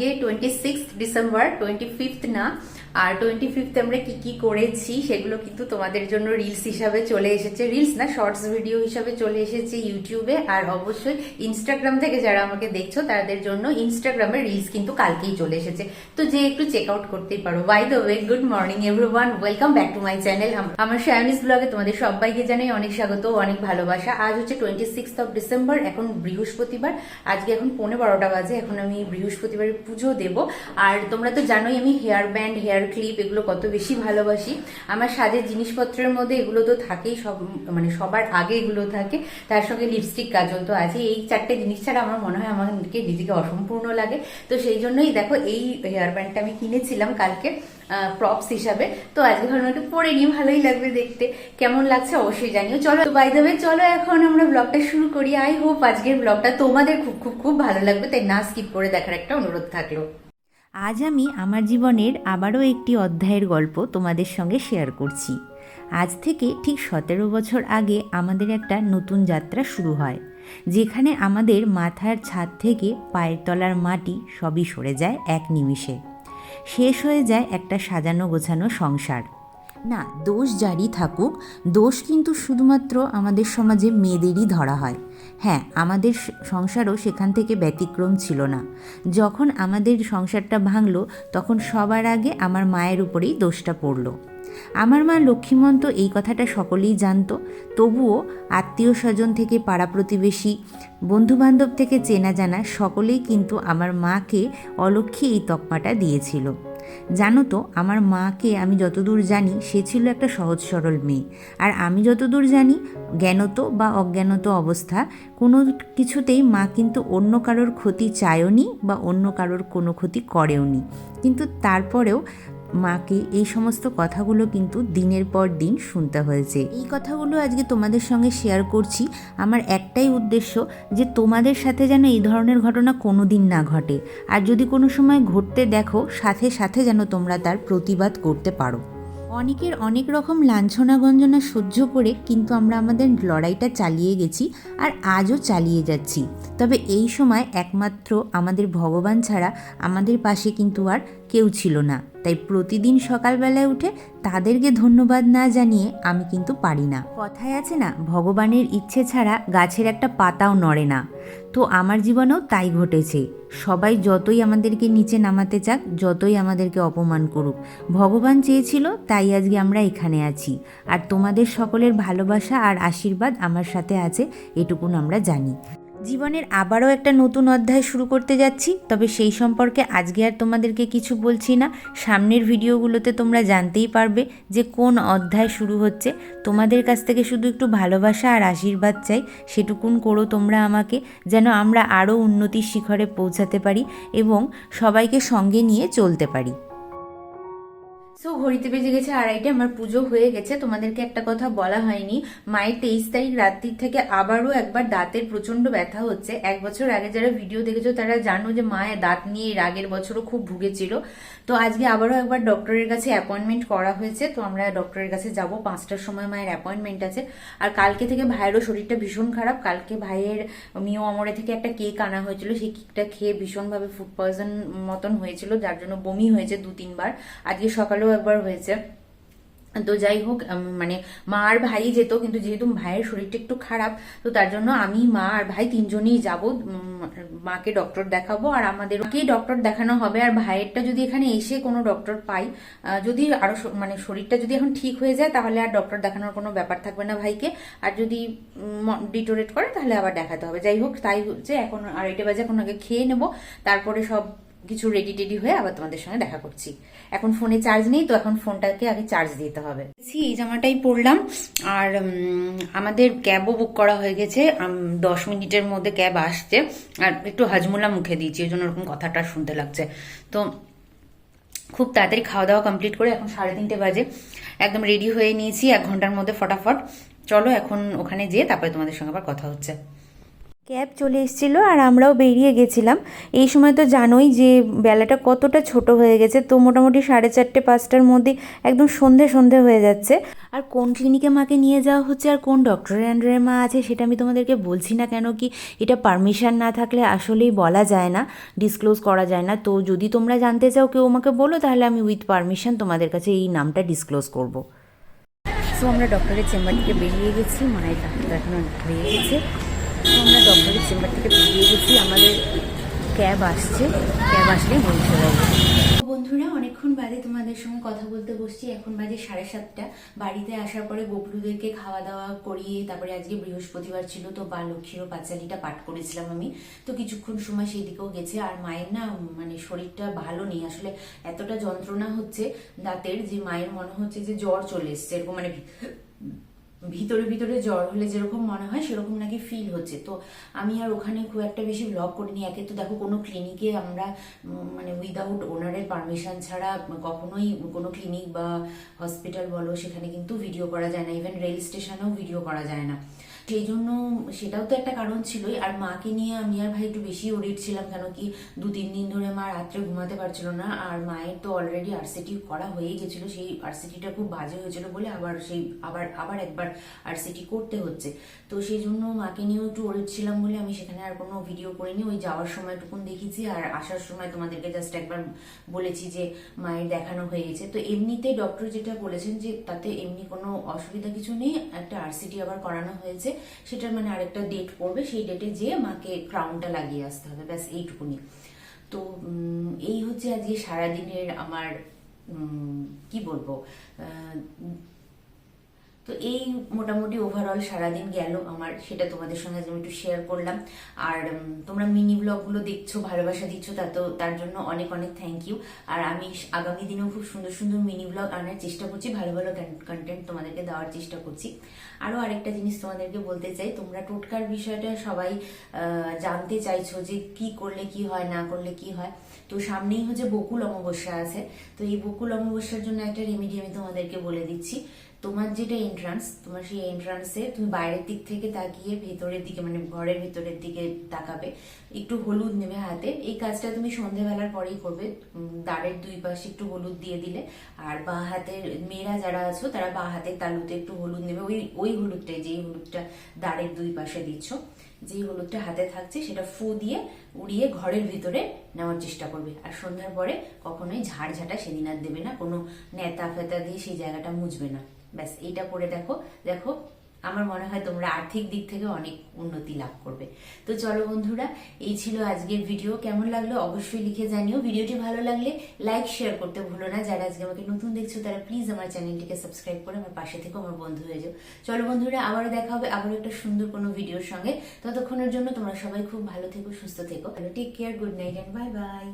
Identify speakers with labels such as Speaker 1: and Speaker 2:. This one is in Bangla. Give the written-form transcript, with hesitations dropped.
Speaker 1: আজকে 26 ডিসেম্বর, 25 না। আর 25 আমরা কি কি করেছি সেগুলো কিন্তু তোমাদের জন্য রিলস হিসাবে চলে এসেছে, রিলস না শর্টস ভিডিও হিসাবে চলে এসেছে ইউটিউবে। আর অবশ্যই ইনস্টাগ্রাম থেকে যারা আমাকে দেখছো তাদের জন্য ইনস্টাগ্রামে রিলস কিন্তু কালকেই চলে এসেছে, তো যে একটু চেক আউট করতেই পারো। By the way, good morning everyone, welcome back to my channel. আমার শায়নিস ব্লগে তোমাদের সবাইকে জানাই অনেক স্বাগত, অনেক ভালোবাসা। আজ হচ্ছে 26 ডিসেম্বর, এখন বৃহস্পতিবার। আজকে এখন 11:15 বাজে। এখন আমি বৃহস্পতিবারের পুজো দেব। আর তোমরা তো জানোই আমি হেয়ার ব্যান্ড, হেয়ার ক্লিপ এগুলো কত বেশি ভালোবাসি। আমার সাজের জিনিসপত্রের মধ্যে এগুলো তো থাকেই, সব মানে সবার আগে এগুলো থাকে। তার সঙ্গে লিপস্টিক, কাজল তো আছে। এই চারটে জিনিস ছাড়া আমার মনে হয় আমাকে নিজেকে অসম্পূর্ণ লাগে। তো সেই জন্যই দেখো এই হেয়ার ব্যান্ডটা আমি কিনেছিলাম কালকে প্রপস হিসাবে। তো আজকে ভাবলাম একটু পরে নিয়ে ভালোই লাগবে দেখতে। কেমন লাগছে অবশ্যই জানিও। চলো বাই দ্য ওয়ে, চলো এখন আমরা ব্লগটা শুরু করি। আই হোপ আজকের ব্লগটা তোমাদের খুব খুব খুব ভালো লাগবে, তাই না স্কিপ করে দেখার একটা অনুরোধ থাকলো।
Speaker 2: আজ আমি আমার জীবনের আবারও একটি অধ্যায়ের গল্প তোমাদের সঙ্গে শেয়ার করছি। আজ থেকে ঠিক 17 বছর আগে আমাদের একটা নতুন যাত্রা শুরু হয়, যেখানে আমাদের মাথার ছাদ থেকে পায়ের তলার মাটি সবই সরে যায় এক নিমিষে। শেষ হয়ে যায় একটা সাজানো গোছানো সংসার। না, দোষ যারই থাকুক, দোষ কিন্তু শুধুমাত্র আমাদের সমাজে মেয়েদেরই ধরা হয়। হ্যাঁ, আমাদের সংসারও সেখান থেকে ব্যতিক্রম ছিল না। যখন আমাদের সংসারটা ভাঙলো, তখন সবার আগে আমার মায়ের উপরেই দোষটা পড়ল। আমার মা লক্ষ্মীমন্ত এই কথাটা সকলেই জানতো, তবুও আত্মীয় স্বজন থেকে পাড়া প্রতিবেশী, বন্ধুবান্ধব থেকে চেনা জানা সকলেই কিন্তু আমার মাকে অলক্ষ্মী এই তকমাটা দিয়েছিল। জানো তো, আমার মাকে আমি যতদূর জানি সে ছিল একটা সহজ সরল মেয়ে। আর আমি যতদূর জানি, জ্ঞানত বা অজ্ঞানত অবস্থা কোনো কিছুতেই মা কিন্তু অন্য কারোর ক্ষতি চায়ওনি বা অন্য কারোর কোনো ক্ষতি করেওনি। কিন্তু তারপরেও মাকে এই সমস্ত কথাগুলো কিন্তু দিনের পর দিন শুনতে হয়েছে। এই কথাগুলো আজকে তোমাদের সঙ্গে শেয়ার করছি। আমার একটাই উদ্দেশ্য, যে তোমাদের সাথে যেন এই ধরনের ঘটনা কোনো দিন না ঘটে। আর যদি কোনো সময় ঘটতে দেখো, সাথে সাথে যেন তোমরা তার প্রতিবাদ করতে পারো। অনেকের অনেক রকম লাঞ্ছনা গঞ্জনা সহ্য করে কিন্তু আমরা আমাদের লড়াইটা চালিয়ে গেছি, আর আজও চালিয়ে যাচ্ছি। তবে এই সময় একমাত্র আমাদের ভগবান ছাড়া আমাদের পাশে কিন্তু আর কেউ ছিল না। তাই প্রতিদিন সকালবেলায় উঠে তাদেরকে ধন্যবাদ না জানিয়ে আমি কিন্তু পারি না। কথায় আছে না, ভগবানের ইচ্ছে ছাড়া গাছের একটা পাতাও নড়ে না। তো আমার জীবনেও তাই ঘটেছে। সবাই যতই আমাদেরকে নিচে নামাতে চাক, যতই আমাদেরকে অপমান করুক, ভগবান চেয়েছিল তাই আজকে আমরা এখানে আছি। আর তোমাদের সকলের ভালোবাসা আর আশীর্বাদ আমার সাথে আছে, এটুকুন আমরা জানি। জীবনের আবারও একটা নতুন অধ্যায় শুরু করতে যাচ্ছি, তবে সেই সম্পর্কে আজকে আর তোমাদেরকে কিছু বলছি না। সামনের ভিডিওগুলোতে তোমরা জানতেই পারবে যে কোন অধ্যায় শুরু হচ্ছে। তোমাদের কাছ থেকে শুধু একটু ভালোবাসা আর আশীর্বাদ চাই, সেটুকুন করো তোমরা আমাকে, যেন আমরা আরও উন্নতির শিখরে পৌঁছাতে পারি এবং সবাইকে সঙ্গে নিয়ে চলতে পারি।
Speaker 1: সো ঘড়িতে বেজে গেছে 2:30, আমার পুজো হয়ে গেছে। তোমাদেরকে একটা কথা বলা হয়নি, মায়ের 23 তারিখ রাত্রির থেকে আবারও একবার দাঁতের প্রচন্ড ব্যথা হচ্ছে। 1 বছর আগে যারা ভিডিও দেখেছো তারা জানো যে মায়ের দাঁত নিয়ে এর আগের বছরও খুব ভুগেছিল। তো আজকে আবারও একবার ডক্টরের কাছে অ্যাপয়েন্টমেন্ট করা হয়েছে। তো আমরা ডক্টরের কাছে যাব, 5টার সময় মায়ের অ্যাপয়েন্টমেন্ট আছে। আর কালকে থেকে ভাইয়েরও শরীরটা ভীষণ খারাপ। কালকে ভাইয়ের মিও আমরে থেকে একটা কেক আনা হয়েছিল, সেই কেকটা খেয়ে ভীষণভাবে ফুড পয়জন মতন হয়েছিল, যার জন্য বমি হয়েছে 2-3 বার। আজকে সকালেও একবার হয়েছে। তো যাই হোক, মানে মা আর ভাই যেত, কিন্তু যেহেতু ভাইয়ের শরীরটা একটু খারাপ, তো তার জন্য আমি, মা আর ভাই 3জনই যাব। মাকে ডক্টর দেখাবো আর আমাদেরকেই ডক্টর দেখানো হবে। আর ভাইয়েরটা যদি এখানে এসে কোনো ডক্টর পাই, যদি আরো মানে শরীরটা যদি এখন ঠিক হয়ে যায়, তাহলে আর ডক্টর দেখানোর কোনো ব্যাপার থাকবে না ভাইকে। আর যদি ডিটোরেট করে তাহলে আবার দেখাতে হবে। যাই হোক, তাই হচ্ছে। এখন 2:30 বাজে, এখন আগে খেয়ে নেবো, তারপরে সব কিছু রেডি টেডি হয়ে আবার তোমাদের সঙ্গে দেখা করছি। এখন ফোনে চার্জ নেই, তো এখন ফোনটাকে আগে চার্জ দিতে হবে। এই জামাটাই পরলাম। আর আমাদের ক্যাবও বুক করা হয়ে গেছে, 10 মিনিটের মধ্যে ক্যাব আসছে। আর একটু হাজমুলা মুখে দিয়েছি, ওই জন্য ওরকম কথাটা শুনতে লাগছে। তো খুব তাড়াতাড়ি খাওয়া দাওয়া কমপ্লিট করে এখন 3:30 বাজে, একদম রেডি হয়ে নিয়েছি 1 ঘন্টার মধ্যে ফটাফট। চলো এখন ওখানে যেয়ে তারপরে তোমাদের সঙ্গে আবার কথা হচ্ছে।
Speaker 2: ক্যাব চলে এসেছিলো আর আমরাও বেরিয়ে গেছিলাম। এই সময় তো জানোই যে বেলাটা কতটা ছোট হয়ে গেছে, তো মোটামুটি 4:30-5টার মধ্যে একদম সন্ধে সন্ধে হয়ে যাচ্ছে। আর কোন ক্লিনিকে মাকে নিয়ে যাওয়া হচ্ছে আর কোন ডক্টরের আন্ডারে মা আছে সেটা আমি তোমাদেরকে বলছি না, কেন কি এটা পারমিশন না থাকলে আসলেই বলা যায় না, ডিসক্লোজ করা যায় না। তো যদি তোমরা জানতে চাও কেউ আমাকে বলো, তাহলে আমি উইথ পারমিশন তোমাদের কাছে এই নামটা ডিসক্লোজ করব। সো আমরা ডক্টরের চেম্বার থেকে বেরিয়ে গেছি, মায়ের ডাক্তার এখন হয়ে গেছে। তো আমরা ডক্টরের চেম্বার থেকে বেরিয়ে গেছি, আমাদের ক্যাব আসছে, ক্যাব আসলেই পৌঁছে যাবো। বন্ধুরা, অনেকক্ষণ বাদে তোমাদের সঙ্গে কথা বলতে বসছি। এখন বাজে 7:30। বাড়িতে আসার পরে গোপলুদেরকে খাওয়া দাওয়া করিয়ে তারপরে আজকে বৃহস্পতিবার ছিল, তো বা লক্ষ্মীরও পাঁচালিটা পাঠ করেছিলাম আমি, তো কিছুক্ষণ সময় সেই দিকেও গেছে। আর মায়ের না মানে শরীরটা ভালো নেই আসলে, এতটা যন্ত্রণা হচ্ছে দাঁতের যে মায়ের মনে হচ্ছে যে জ্বর চলে এসছে, এরকম মানে ভিতরে ভিতরে জ্বর হলে যেরকম মনে হয় সেরকম নাকি ফিল হচ্ছে। তো আমি আর ওখানে খুব একটা বেশি ব্লগ করিনি। একে তো দেখো কোনো ক্লিনিকে আমরা মানে উইদাউট ওনারের পারমিশন ছাড়া কখনোই কোনো ক্লিনিক বা হসপিটাল বলো সেখানে কিন্তু ভিডিও করা যায় না, ইভেন রেল স্টেশনেও ভিডিও করা যায় না। সেই জন্য সেটাও তো একটা কারণ ছিলই। আর মাকে নিয়ে আমি আর ভাই একটু বেশি ওরিড ছিলাম, কেন কি 2-3 দিন ধরে মা রাত্রে ঘুমাতে পারছিল না। আর মায়ের তো অলরেডি আরসিটি করা হয়েই গেছিল, সেই আরসিটিটা খুব বাজে হয়েছিল বলে আবার একবার আরসিটি করতে হচ্ছে। তো সেই জন্য মাকে নিয়েও একটু ওরিড ছিলাম বলে আমি সেখানে আর কোনো ভিডিও করিনি। ওই যাওয়ার সময় টুকুন দেখেছি আর আসার সময় তোমাদেরকে জাস্ট একবার বলেছি যে মায়ের দেখানো হয়ে গেছে। তো এমনিতে ডক্টর যেটা বলেছেন যে তাতে এমনি কোনো অসুবিধা কিছু নেই, একটা আরসিটি আবার করানো হয়েছে, সেটার মানে আরেকটা ডেট পড়বে, সেই ডেটে যেয়ে মাকে ক্রাউনটা লাগিয়ে আসতে হবে, ব্যাস এইটুকুনি। তো এই হচ্ছে আজকে সারাদিনের আমার কি বলবো, তো এই মোটামুটি ওভারঅল সারাদিন গেল আমার, সেটা তোমাদের সঙ্গে আমি একটু শেয়ার করলাম। আর তোমরা মিনি ব্লগগুলো দেখছো, ভালোবাসা দিচ্ছ, তার জন্য অনেক অনেক থ্যাংক ইউ। আর আমি আগামী দিনেও খুব সুন্দর সুন্দর মিনি ব্লগ আনার চেষ্টা করছি, ভালো ভালো কন্টেন্ট তোমাদেরকে দেওয়ার চেষ্টা করছি। আরও আরেকটা জিনিস তোমাদেরকে বলতে চাই, তোমরা টোটকার বিষয়টা সবাই জানতে চাইছো যে কি করলে কি হয়, না করলে কি হয়। তো সামনেই হচ্ছে বকুল অমাবস্যা আছে, তো এই বকুল অমাবস্যার জন্য একটা রেমেডি আমি তোমাদেরকে বলে দিচ্ছি। তোমার যেটা এন্ট্রান্স, তোমার সেই এন্ট্রান্সে তুমি বাইরের দিক থেকে তাকিয়ে ভেতরের দিকে মানে ঘরের ভেতরের দিকে তাকাবে, একটু হলুদ নেবে হাতে। এই কাজটা তুমি সন্ধেবেলার পরেই করবে, দ্বারের 2 পাশে একটু হলুদ দিয়ে দিলে, আর বাঁ হাতের মেয়েরা যারা আছো তারা বাঁ হাতের তালুতে একটু হলুদ নেবে, ওই হলুদটাই, যেই হলুদটা দ্বারের 2 পাশে দিচ্ছ, যেই হলুদটা হাতে থাকছে সেটা ফু দিয়ে উড়িয়ে ঘরের ভিতরে নেওয়ার চেষ্টা করবে। আর সন্ধ্যার পরে কখনোই ঝাড়ঝাঁটা সেদিন আর দেবে না, কোনো নেতা ফেতা দিয়ে সেই জায়গাটা মুছবে না। ব্যাস এইটা করে দেখো, দেখো আমার মনে হয় তোমরা আর্থিক দিক থেকে অনেক উন্নতি লাভ করবে। তো চলো বন্ধুরা, এই ছিল আজকের ভিডিও। কেমন লাগলো অবশ্যই লিখে জানিও। ভিডিওটি ভালো লাগলে লাইক শেয়ার করতে ভুলো না। যারা আজকে আমাকে নতুন দেখছো তারা প্লিজ আমার চ্যানেলটিকে সাবস্ক্রাইব করে আমার পাশে থেকে আমার বন্ধু হয়ে যাও। চলো বন্ধুরা, আবারও দেখা হবে আবারও একটা সুন্দর কোনো ভিডিওর সঙ্গে। ততক্ষণের জন্য তোমরা সবাই খুব ভালো থেকো, সুস্থ থেকো। Take care, good night and bye by.